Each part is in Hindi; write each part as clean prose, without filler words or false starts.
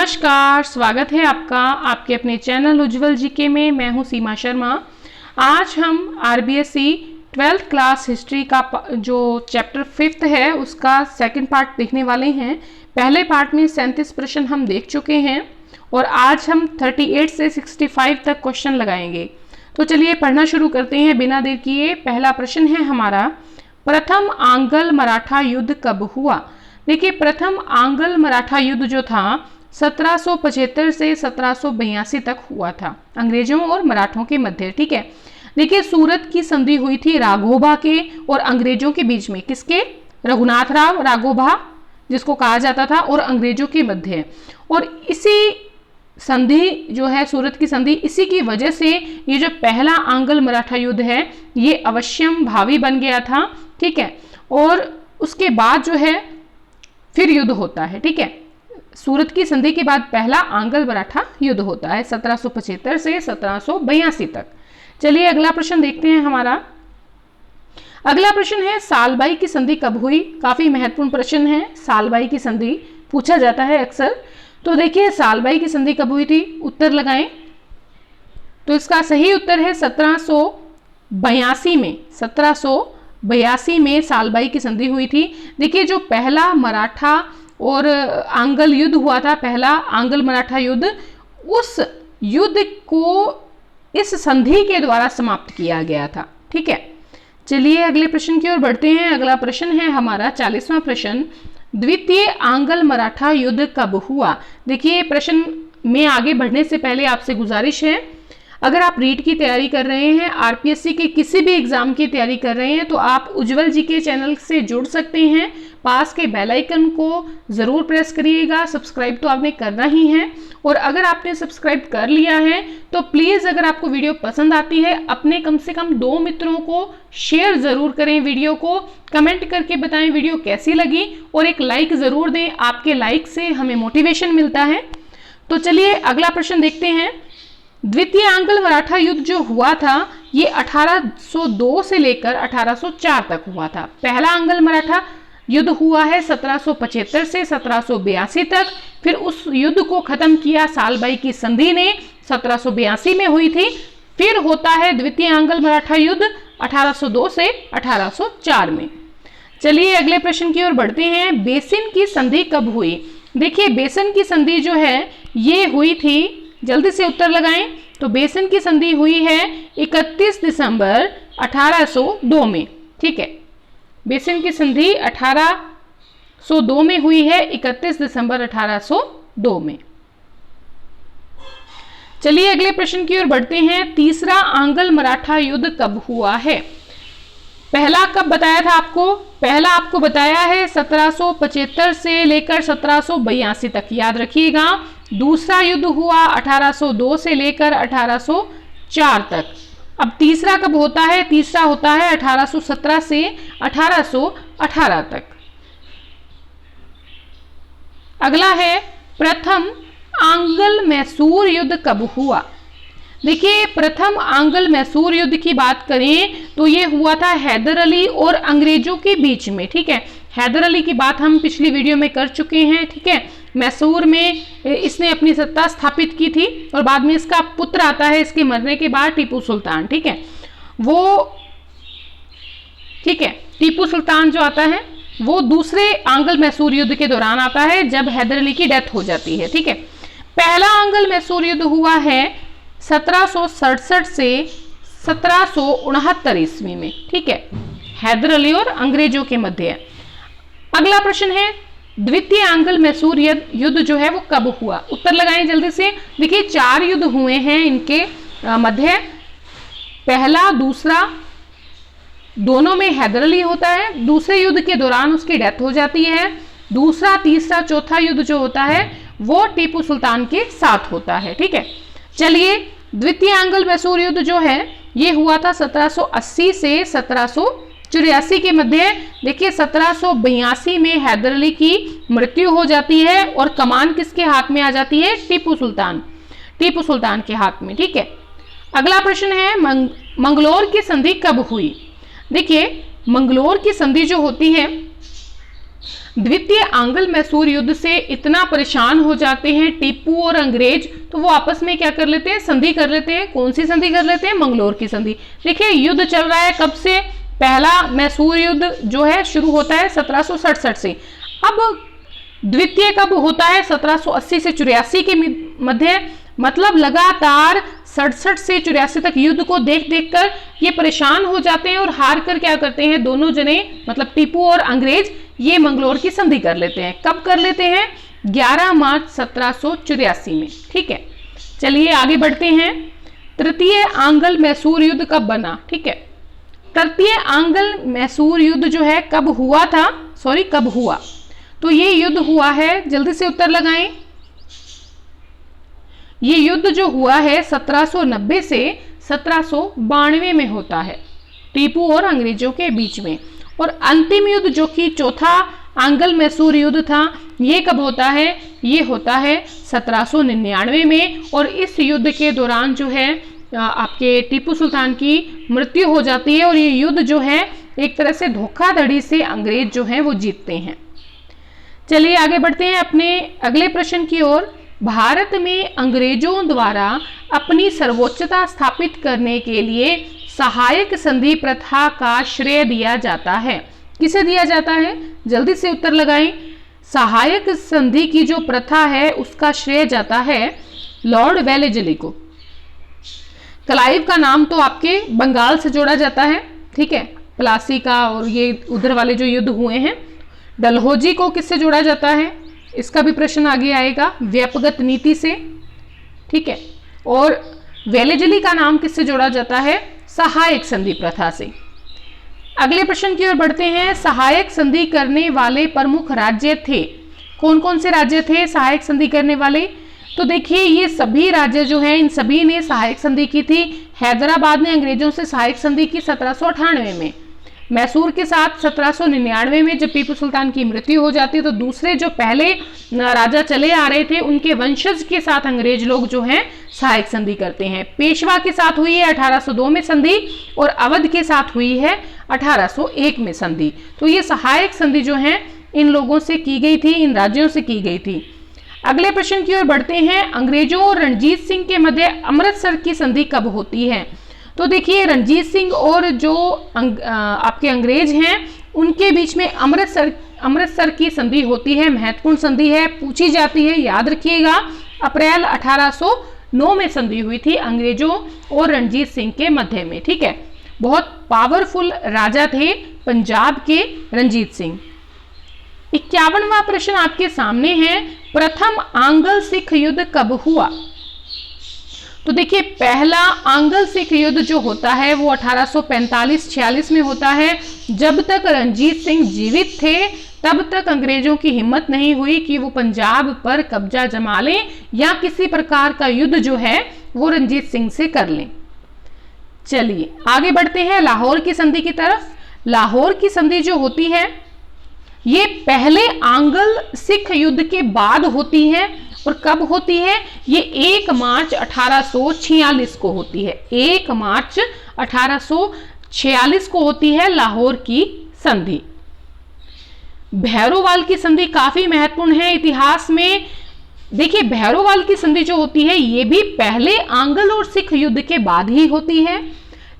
नमस्कार, स्वागत है आपका आपके अपने चैनल उज्जवल जीके में। मैं हूं सीमा शर्मा। आज हम आरबीएसई 12th क्लास हिस्ट्री का जो चैप्टर 5th है उसका सेकंड पार्ट देखने वाले हैं। पहले पार्ट में 37 प्रश्न हम देख चुके हैं और आज हम 38 से 65 तक क्वेश्चन लगाएंगे। तो चलिए पढ़ना शुरू करते हैं बिना देर किए। पहला प्रश्न है हमारा, प्रथम आंग्ल मराठा युद्ध कब हुआ? देखिए, प्रथम आंग्ल मराठा युद्ध जो था 1775 से 1782 तक हुआ था, अंग्रेजों और मराठों के मध्य। ठीक है, देखिए सूरत की संधि हुई थी राघोबा के और अंग्रेजों के बीच में। किसके? रघुनाथ राव राघोबा जिसको कहा जाता था, और अंग्रेजों के मध्य। और इसी संधि जो है, सूरत की संधि, इसी की वजह से ये जो पहला आंग्ल मराठा युद्ध है ये अवश्यम भावी बन गया था। ठीक है, और उसके बाद जो है फिर युद्ध होता है। ठीक है, सूरत की संधि के बाद पहला आंग्ल मराठा युद्ध होता है 1775 से 1782 तक। चलिए अगला प्रश्न देखते हैं हमारा। अगला प्रश्न है, सालबाई की संधि कब हुई? काफी महत्वपूर्ण प्रश्न है, सालबाई की संधि पूछा जाता है अक्सर। तो देखिए सालबाई की संधि कब हुई थी, उत्तर लगाएं। तो इसका सही उत्तर है 1782 में। 1782 में सालबाई की संधि हुई थी। देखिए जो पहला मराठा और आंग्ल युद्ध हुआ था, पहला आंग्ल मराठा युद्ध, उस युद्ध को इस संधि के द्वारा समाप्त किया गया था। ठीक है, चलिए अगले प्रश्न की ओर बढ़ते हैं। अगला प्रश्न है हमारा 40वां प्रश्न, द्वितीय आंग्ल मराठा युद्ध कब हुआ? देखिए प्रश्न में आगे बढ़ने से पहले आपसे गुजारिश है, अगर आप रीट की तैयारी कर रहे हैं, आरपीएससी के किसी भी एग्जाम की तैयारी कर रहे हैं, तो आप उज्जवल जी के चैनल से जुड़ सकते हैं। पास के बेल आइकन को जरूर प्रेस करिएगा। सब्सक्राइब तो आपने करना ही है, और अगर आपने सब्सक्राइब कर लिया है तो प्लीज अगर आपको वीडियो पसंद आती है अपने कम से कम 2 मित्रों को शेयर जरूर करें वीडियो को, कमेंट करके बताएं वीडियो कैसी लगी, और एक लाइक जरूर दें। आपके लाइक से हमें मोटिवेशन मिलता है। तो चलिए अगला प्रश्न देखते हैं। द्वितीय आंग्ल मराठा युद्ध जो हुआ था ये 1802 से लेकर 1804 तक हुआ था। पहला आंग्ल मराठा युद्ध हुआ है 1775 से 1782 तक। फिर उस युद्ध को खत्म किया सालबाई की संधि ने, 1782 में हुई थी। फिर होता है द्वितीय आंग्ल मराठा युद्ध 1802 से 1804 में। चलिए अगले प्रश्न की ओर बढ़ते हैं। बेसिन की संधि कब हुई? देखिए बेसिन की संधि जो है ये हुई थी, जल्दी से उत्तर लगाएं। तो बेसिन की संधि हुई है 31 दिसंबर 1802 में। ठीक है, बेसिन की संधि 1802 में हुई है, 31 दिसंबर 1802 में। चलिए अगले प्रश्न की ओर बढ़ते हैं। तीसरा आंग्ल मराठा युद्ध कब हुआ है? पहला कब बताया था आपको? पहला आपको बताया है 1775 से लेकर 1782 तक, याद रखिएगा। दूसरा युद्ध हुआ 1802 से लेकर 1804 तक। अब तीसरा कब होता है? तीसरा होता है 1817 से 1818 तक। अगला है, प्रथम आंग्ल मैसूर युद्ध कब हुआ? देखिए प्रथम आंग्ल मैसूर युद्ध की बात करें तो ये हुआ था हैदर अली और अंग्रेजों के बीच में। ठीक है, हैदर अली की बात हम पिछली वीडियो में कर चुके हैं। ठीक है, मैसूर में इसने अपनी सत्ता स्थापित की थी, और बाद में इसका पुत्र आता है इसके मरने के बाद, टीपू सुल्तान। ठीक है, वो ठीक है, टीपू सुल्तान जो आता है वो दूसरे आंग्ल मैसूर युद्ध के दौरान आता है, जब हैदर अली की डेथ हो जाती है। ठीक है, पहला आंग्ल मैसूर युद्ध हुआ है 1767 से 1769 ईस्वी में। ठीक है, हैदर अली और अंग्रेजों के मध्य। अगला प्रश्न है, द्वितीय आंग्ल मैसूर युद्ध जो है वो कब हुआ? उत्तर लगाएं जल्दी से। देखिए 4 युद्ध हुए हैं इनके मध्य। पहला, दूसरा, दोनों में हैदर अली होता है, दूसरे युद्ध के दौरान उसकी डेथ हो जाती है। दूसरा, तीसरा, चौथा युद्ध जो होता है वो टीपू सुल्तान के साथ होता है। ठीक है, चलिए द्वितीय आंग्ल मैसूर युद्ध जो है ये हुआ था 1780 से 1784 के मध्य। देखिए 1782 में हैदर अली की मृत्यु हो जाती है और कमान किसके हाथ में आ जाती है? टीपू सुल्तान के हाथ में। ठीक है, अगला प्रश्न है, मंगलोर की संधि कब हुई? देखिए मंगलोर की संधि जो होती है द्वितीय आंग्ल मैसूर युद्ध से इतना परेशान हो जाते हैं टीपू और अंग्रेज, तो वो आपस में क्या कर लेते हैं, संधि कर लेते हैं। कौन सी संधि कर लेते हैं, मंगलोर की संधि। देखिए युद्ध चल रहा है कब से, पहला मैसूर युद्ध जो है शुरू होता है 1767 से। अब द्वितीय कब होता है, 1780 से 84 के मध्य। मतलब लगातार 67 से 84 तक युद्ध को देख देख कर ये परेशान हो जाते हैं और हार कर क्या करते हैं, दोनों जने मतलब टीपू और अंग्रेज ये मंगलोर की संधि कर लेते हैं। कब कर लेते हैं, 11 मार्च 1784 में। ठीक है, चलिए आगे बढ़ते हैं। तृतीय आंग्ल मैसूर युद्ध कब बना। ठीक है, तृतीय आंग्ल मैसूर युद्ध जो है कब हुआ था, कब हुआ, तो ये युद्ध हुआ है, जल्दी से उत्तर लगाएं। ये युद्ध जो हुआ है 1790 से 1792 में होता है, टीपू और अंग्रेजों के बीच में। और अंतिम युद्ध जो कि चौथा आंग्ल मैसूर युद्ध था, ये कब होता है, ये होता है 1799 में। और इस युद्ध के दौरान जो है आपके टीपू सुल्तान की मृत्यु हो जाती है और ये युद्ध जो है एक तरह से धोखाधड़ी से अंग्रेज जो हैं वो जीतते हैं। चलिए आगे बढ़ते हैं अपने अगले प्रश्न की ओर। भारत में अंग्रेजों द्वारा अपनी सर्वोच्चता स्थापित करने के लिए सहायक संधि प्रथा का श्रेय दिया जाता है। किसे दिया जाता है, जल्दी से उत्तर लगाएं। सहायक संधि की जो प्रथा है उसका श्रेय जाता है लॉर्ड वेलेस्ली को। क्लाइव का नाम तो आपके बंगाल से जोड़ा जाता है, ठीक है, प्लासी का और ये उधर वाले जो युद्ध हुए हैं। डलहौजी को किससे जोड़ा जाता है, इसका भी प्रश्न आगे आएगा, व्यापगत नीति से। ठीक है, और वेलेस्ली का नाम किससे जोड़ा जाता है, सहायक संधि प्रथा से। अगले प्रश्न की ओर बढ़ते हैं। सहायक संधि करने वाले प्रमुख राज्य थे, कौन कौन से राज्य थे सहायक संधि करने वाले, तो देखिए ये सभी राज्य जो हैं इन सभी ने सहायक संधि की थी। हैदराबाद ने अंग्रेजों से सहायक संधि की 1798 में, मैसूर के साथ 1799 में जब टीपू सुल्तान की मृत्यु हो जाती है, तो दूसरे जो पहले राजा चले आ रहे थे उनके वंशज के साथ अंग्रेज लोग जो हैं सहायक संधि करते हैं। पेशवा के साथ हुई है 1802 में संधि और अवध के साथ हुई है 1801 में संधि। तो ये सहायक संधि जो है इन लोगों से की गई थी, इन राज्यों से की गई थी। अगले प्रश्न की ओर बढ़ते हैं। अंग्रेजों और रणजीत सिंह के मध्य अमृतसर की संधि कब होती है, तो देखिए रणजीत सिंह और जो आपके अंग्रेज हैं उनके बीच में अमृतसर की संधि होती है। महत्वपूर्ण संधि है, पूछी जाती है, याद रखिएगा। अप्रैल 1809 में संधि हुई थी अंग्रेजों और रणजीत सिंह के मध्य में। ठीक है, बहुत पावरफुल राजा थे पंजाब के रणजीत सिंह। 51वां प्रश्न आपके सामने है। प्रथम आंग्ल सिख युद्ध कब हुआ, तो देखिए पहला आंग्ल सिख युद्ध जो होता है वो 1845-46 में होता है। जब तक रणजीत सिंह जीवित थे तब तक अंग्रेजों की हिम्मत नहीं हुई कि वो पंजाब पर कब्जा जमा लें या किसी प्रकार का युद्ध जो है वो रणजीत सिंह से कर लें। चलिए आगे बढ़ते हैं लाहौर की संधि की तरफ। लाहौर की संधि जो होती है ये पहले आंग्ल सिख युद्ध के बाद होती है। और कब होती है, ये 1 मार्च 1846 को होती है। 1 मार्च 1846 को होती है लाहौर की संधि। भैरोवाल की संधि काफी महत्वपूर्ण है इतिहास में। देखिए भैरोवाल की संधि जो होती है ये भी पहले आंग्ल और सिख युद्ध के बाद ही होती है,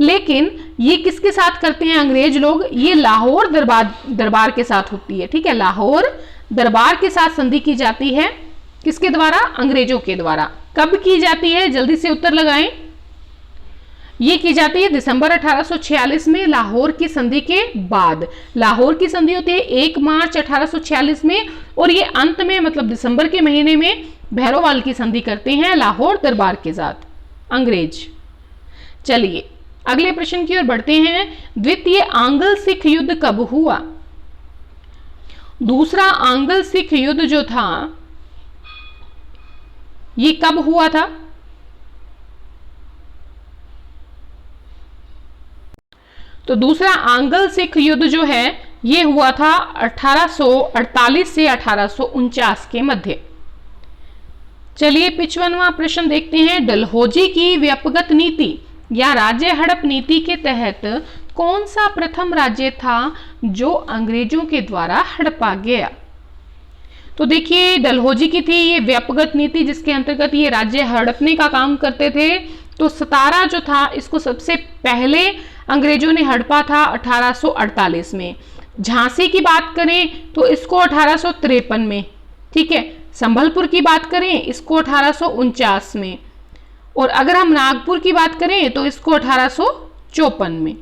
लेकिन ये किसके साथ करते हैं अंग्रेज लोग, ये लाहौर दरबार के साथ होती है। ठीक है, लाहौर दरबार के साथ संधि की जाती है, किसके द्वारा, अंग्रेजों के द्वारा। कब की जाती है, जल्दी से उत्तर लगाएं। ये की जाती है दिसंबर 1846 में लाहौर की संधि के बाद। लाहौर की संधि होती है 1 मार्च 1846 में और ये अंत में मतलब दिसंबर के महीने में भैरोवाल की संधि करते हैं लाहौर दरबार के साथ अंग्रेज। चलिए अगले प्रश्न की ओर बढ़ते हैं। द्वितीय आंग्ल सिख युद्ध कब हुआ, दूसरा आंग्ल सिख युद्ध जो था ये कब हुआ था, तो दूसरा आंग्ल सिख युद्ध जो है ये हुआ था 1848 से 1849 के मध्य। चलिए 55वां प्रश्न देखते हैं। डलहौजी की व्यापगत नीति या राज्य हड़प नीति के तहत कौन सा प्रथम राज्य था जो अंग्रेजों के द्वारा हड़पा गया। तो देखिए डलहौजी की थी ये व्यापक नीति, जिसके अंतर्गत ये राज्य हड़पने का काम करते थे। तो सतारा जो था इसको सबसे पहले अंग्रेजों ने हड़पा था 1848 में। झांसी की बात करें तो इसको 1853 में, ठीक है। संबलपुर की बात करें इसको 1849 में, और अगर हम नागपुर की बात करें तो इसको 1854 में।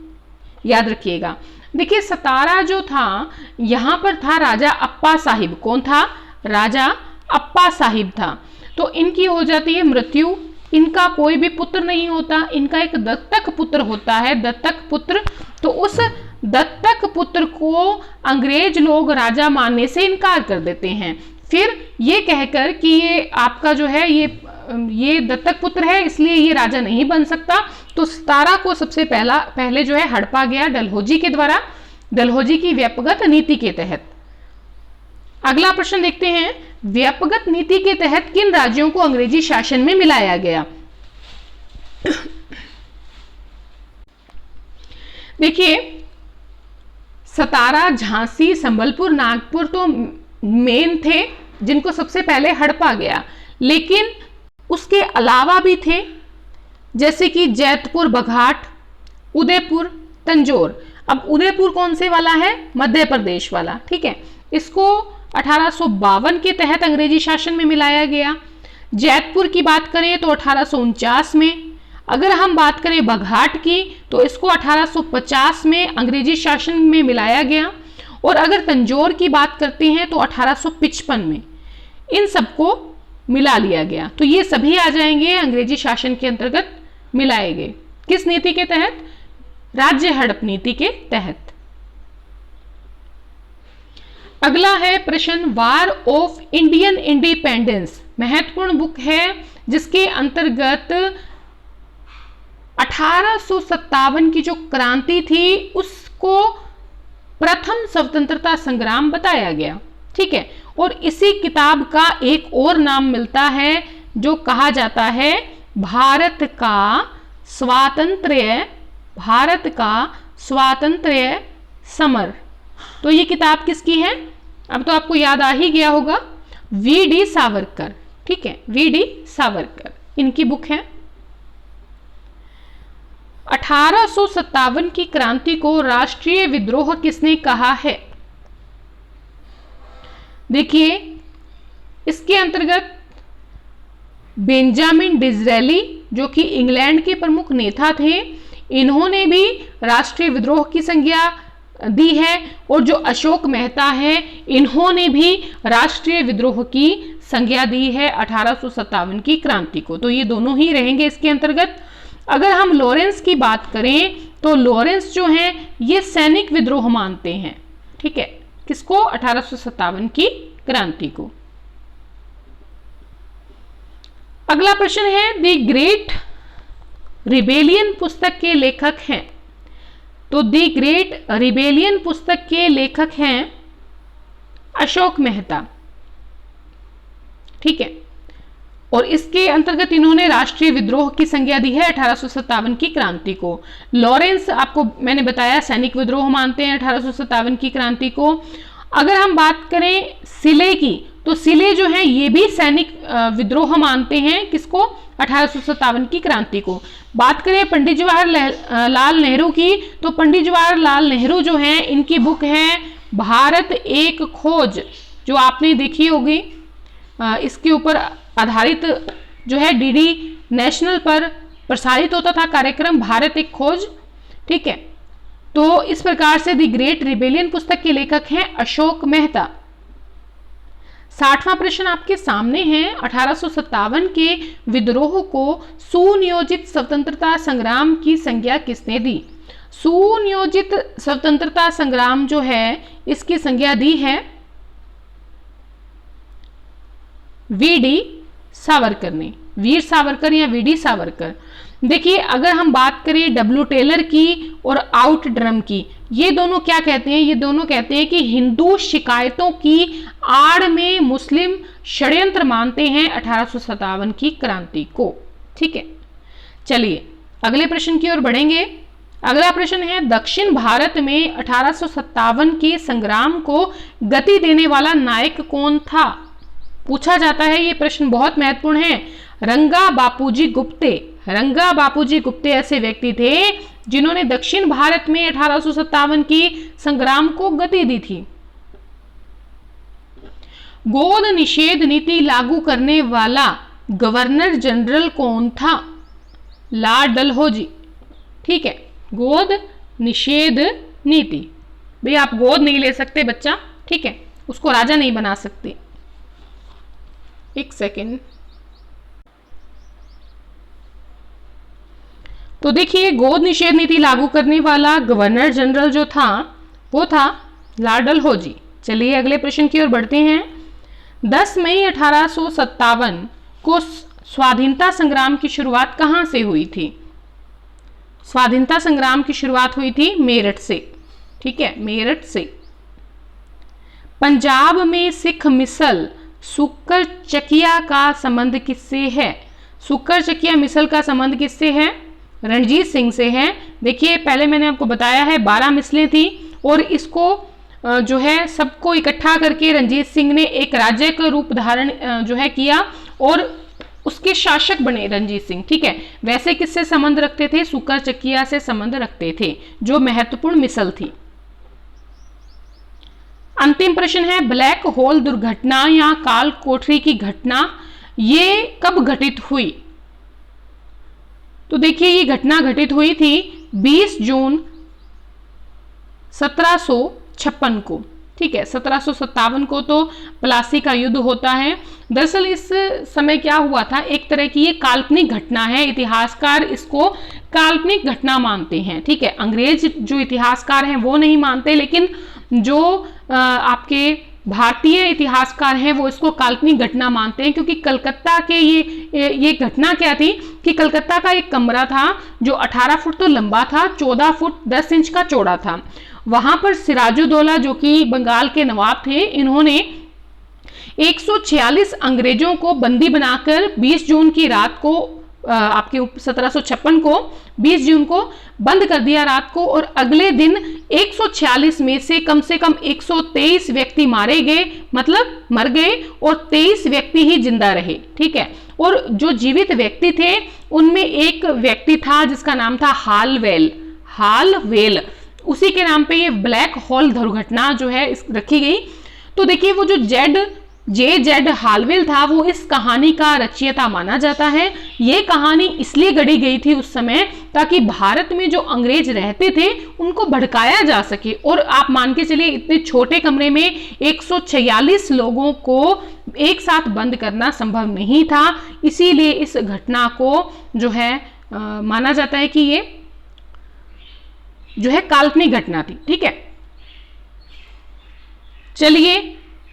याद रखिएगा। देखिए सतारा जो था यहां पर था राजा अप्पा साहिब। कौन था? राजा अप्पा साहिब था। तो इनकी हो जाती है मृत्यु, इनका कोई भी पुत्र नहीं होता, इनका एक दत्तक पुत्र होता है, दत्तक पुत्र। तो उस दत्तक पुत्र को अंग्रेज लोग राजा मानने से इनकार कर देते हैं, फिर ये कहकर कि ये आपका जो है ये दत्तक पुत्र है इसलिए ये राजा नहीं बन सकता। तो सतारा को सबसे पहले जो है हड़पा गया डलहौजी के द्वारा, डलहौजी की व्यापक नीति के तहत। अगला प्रश्न देखते हैं, व्यापक नीति के तहत किन राज्यों को अंग्रेजी शासन में मिलाया गया? देखिए सतारा, झांसी, संबलपुर, नागपुर तो मेन थे जिनको सबसे पहले हड़पा गया, लेकिन उसके अलावा भी थे जैसे कि जैतपुर, बघाट, उदयपुर, तंजौर। अब उदयपुर कौन से वाला है? मध्य प्रदेश वाला, ठीक है। इसको 1852 के तहत अंग्रेजी शासन में मिलाया गया। जैतपुर की बात करें तो 1849 में। अगर हम बात करें बघाट की तो इसको 1850 में अंग्रेजी शासन में मिलाया गया, और अगर तंजौर की बात करते हैं तो 1855 में। इन सबको मिला लिया गया। तो ये सभी आ जाएंगे अंग्रेजी शासन के अंतर्गत मिलाए गए। किस नीति के तहत? राज्य हड़प नीति के तहत। अगला है प्रश्न, वार ऑफ इंडियन इंडिपेंडेंस। महत्वपूर्ण बुक है जिसके अंतर्गत 1857 की जो क्रांति थी उसको प्रथम स्वतंत्रता संग्राम बताया गया, ठीक है। और इसी किताब का एक और नाम मिलता है जो कहा जाता है भारत का स्वातंत्र्य समर। तो ये किताब किसकी है? अब तो आपको याद आ ही गया होगा, वी.डी. सावरकर, ठीक है, वी.डी. सावरकर इनकी बुक है। 1857 की क्रांति को राष्ट्रीय विद्रोह किसने कहा है? देखिए इसके अंतर्गत बेंजामिन डिज़रेली जो कि इंग्लैंड के प्रमुख नेता थे, इन्होंने भी राष्ट्रीय विद्रोह की संज्ञा दी है, और जो अशोक मेहता है इन्होंने भी राष्ट्रीय विद्रोह की संज्ञा दी है 1857 की क्रांति को। तो ये दोनों ही रहेंगे इसके अंतर्गत। अगर हम लॉरेंस की बात करें तो लॉरेंस जो हैं ये सैनिक विद्रोह मानते हैं, ठीक है। किसको? 1857 की क्रांति को। अगला प्रश्न है, द ग्रेट रिबेलियन पुस्तक के लेखक हैं। तो द ग्रेट रिबेलियन पुस्तक के लेखक हैं अशोक मेहता, ठीक है। और इसके अंतर्गत इन्होंने राष्ट्रीय विद्रोह की संज्ञा दी है 1857 की क्रांति को। लॉरेंस आपको मैंने बताया सैनिक विद्रोह मानते हैं 1857 की क्रांति को। अगर हम बात करें सिले की तो सिले जो है ये भी सैनिक विद्रोह मानते हैं, किसको? 1857 की क्रांति को। बात करें पंडित जवाहरलाल नेहरू की तो पंडित जवाहरलाल नेहरू जो हैं इनकी बुक है भारत एक खोज, जो आपने देखी होगी। इसके ऊपर आधारित जो है डीडी नेशनल पर प्रसारित होता था कार्यक्रम भारत एक खोज, ठीक है। तो इस प्रकार से द ग्रेट रिबेलियन पुस्तक के लेखक हैं अशोक मेहता। 60वां प्रश्न आपके सामने है, 1857 के विद्रोह को सुनियोजित स्वतंत्रता संग्राम की संज्ञा किसने दी? सुनियोजित स्वतंत्रता संग्राम जो है इसकी संज्ञा दी है वी.डी. सावरकर ने, वीर सावरकर या वी.डी. सावरकर। देखिए अगर हम बात करें डब्ल्यू टेलर की और आउट ड्रम की, ये दोनों क्या कहते हैं? ये दोनों कहते हैं कि हिंदू शिकायतों की आड़ में मुस्लिम षड्यंत्र मानते हैं 1857 की क्रांति को, ठीक है। चलिए अगले प्रश्न की ओर बढ़ेंगे। अगला प्रश्न है, दक्षिण भारत में 1857 के संग्राम को गति देने वाला नायक कौन था? पूछा जाता है, ये प्रश्न बहुत महत्वपूर्ण है। रंगा बापूजी गुप्ते, रंगा बापूजी गुप्ते ऐसे व्यक्ति थे जिन्होंने दक्षिण भारत में 1857 की संग्राम को गति दी थी। गोद निषेध नीति लागू करने वाला गवर्नर जनरल कौन था? लॉर्ड डलहौजी। ठीक है, गोद निषेध नीति। भाई आप गोद नहीं ले सकते बच्चा, ठीक है, उसको राजा नहीं बना सकते। एक सेकेंड। तो देखिए, गोद निषेध नीति लागू करने वाला गवर्नर जनरल जो था वो था लॉर्ड डलहौजी। चलिए अगले प्रश्न की ओर बढ़ते हैं। 10 मई 1857 को स्वाधीनता संग्राम की शुरुआत कहां से हुई थी? स्वाधीनता संग्राम की शुरुआत हुई थी मेरठ से। ठीक है, मेरठ से। पंजाब में सिख मिसल सुक्कर चकिया का संबंध किससे है? सुक्कर चकिया मिसल का संबंध किससे है? रणजीत सिंह से है। देखिए पहले मैंने आपको बताया है 12 मिसलें थी और इसको जो है सबको इकट्ठा करके रणजीत सिंह ने एक राज्य का रूप धारण जो है किया और उसके शासक बने रणजीत सिंह। ठीक है, वैसे किससे संबंध रखते थे? सुक्कर चकिया से संबंध रखते थे, जो महत्वपूर्ण मिसल थी। अंतिम प्रश्न है, ब्लैक होल दुर्घटना या काल कोठरी की घटना ये कब घटित हुई? तो देखिए ये घटना घटित हुई थी 20 जून 1756 को। ठीक है, 1757 को तो प्लासी का युद्ध होता है। दरअसल इस समय क्या हुआ था, एक तरह की ये काल्पनिक घटना है, इतिहासकार इसको काल्पनिक घटना मानते हैं। ठीक है, अंग्रेज जो इतिहासकार हैं वो नहीं मानते, लेकिन जो आपके भारतीय इतिहासकार हैं वो इसको काल्पनिक घटना मानते हैं, क्योंकि कलकत्ता के ये घटना क्या थी कि कलकत्ता का एक कमरा था जो 18 फुट तो लंबा था, 14 फुट 10 इंच का चौड़ा था। वहां पर सिराजुद्दौला जो कि बंगाल के नवाब थे, इन्होंने 146 अंग्रेजों को बंदी बनाकर 20 जून की रात को आपके 1756 को 20 जून को बंद कर दिया रात को, और अगले दिन 146 में से कम 123 व्यक्ति मारे गए, मतलब मर गए, और 23 व्यक्ति ही जिंदा रहे। ठीक है, और जो जीवित व्यक्ति थे उनमें एक व्यक्ति था जिसका नाम था हालवेल। उसी के नाम पे ये ब्लैक होल दुर्घटना जो है रखी गई। तो देखिए वो जो जेड हालवेल था वो इस कहानी का रचयिता माना जाता है। ये कहानी इसलिए गढ़ी गई थी उस समय ताकि भारत में जो अंग्रेज रहते थे उनको भड़काया जा सके, और आप मान के चलिए इतने छोटे कमरे में 146 लोगों को एक साथ बंद करना संभव नहीं था। इसीलिए इस घटना को जो है माना जाता है कि ये जो है काल्पनिक घटना थी। ठीक है, चलिए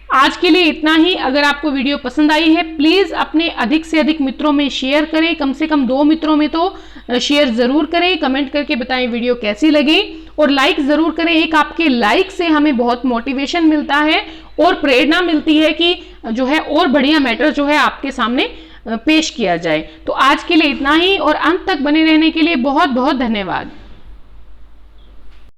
आज के लिए इतना ही। अगर आपको वीडियो पसंद आई है प्लीज अपने अधिक से अधिक मित्रों में शेयर करें, कम से कम 2 मित्रों में तो शेयर जरूर करें। कमेंट करके बताएं वीडियो कैसी लगी, और लाइक जरूर करें। एक आपके लाइक से हमें बहुत मोटिवेशन मिलता है और प्रेरणा मिलती है कि जो है और बढ़िया मैटर जो है आपके सामने पेश किया जाए। तो आज के लिए इतना ही, और अंत तक बने रहने के लिए बहुत बहुत धन्यवाद।